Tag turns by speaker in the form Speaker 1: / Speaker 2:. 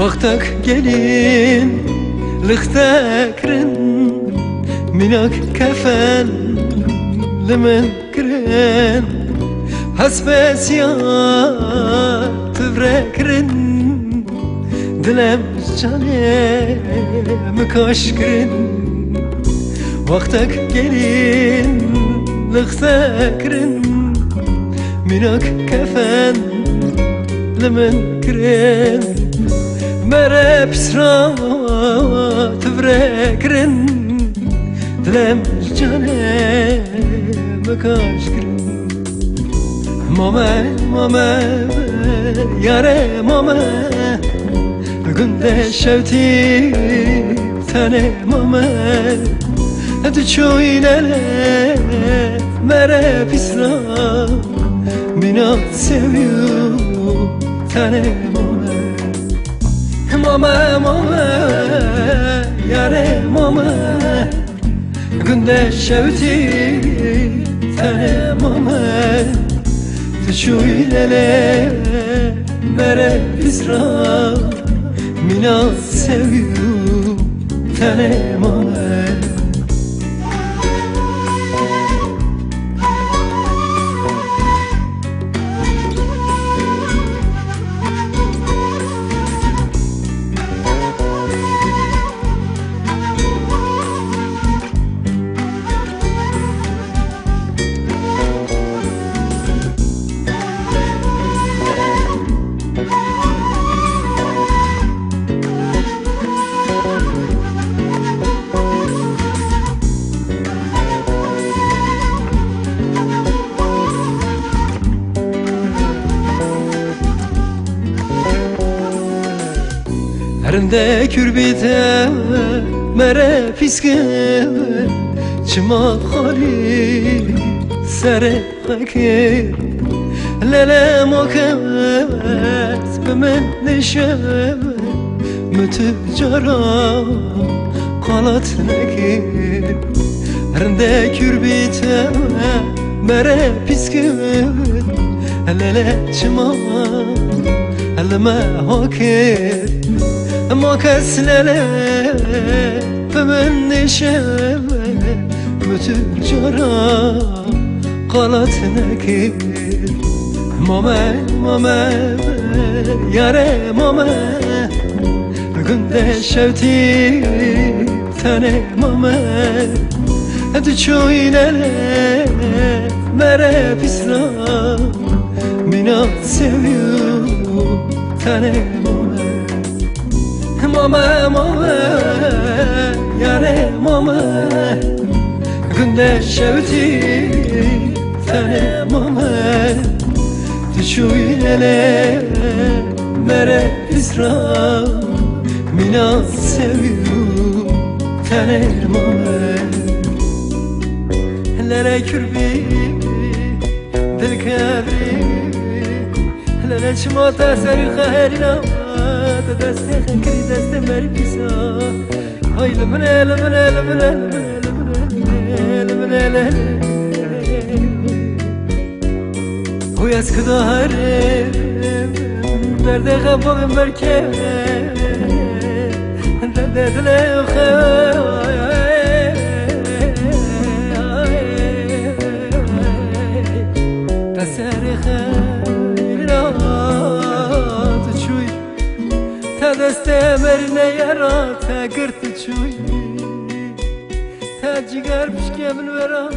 Speaker 1: وقتك gelin لختكرن منك كفن لمن كرن حسبس يا تفركرن دلم canım kaşkırın وقتك gelin لختكرن منك كفن لمن كرن مرا بسرا تفركرن دلم canım kaşkırın ماما yare mama günde şevti tane mama hadi çoğinele mere pisra bina seviyor tane mama yare mama günde şevti tane mama تشويلele mere pisra mina seviyor tane mama Herinde kürbite mere fiske çima khali sere fakir lele moket bemen neşev mütücara qalat nekir Herinde kürbite mere fiske lele çima leme hakir ما كسلله فمن نشم متجرا غلط نكير ماما ياره ماما günde şevti tane mama hadi çoğinele mere pisra mina seviyor tane mama yare mama günde şevti tane mama tüşüyle mere isra mina seviyor tane mama lere kürbi dil kabri lere çmata seri khairina دسته خنکری دسته مری پیسا های لبنه هوی از کدا هرم درده خفاقم برکه درده دله دسته دسته مرنه یارا تا گرت چوی تا جگر پشکه من ورا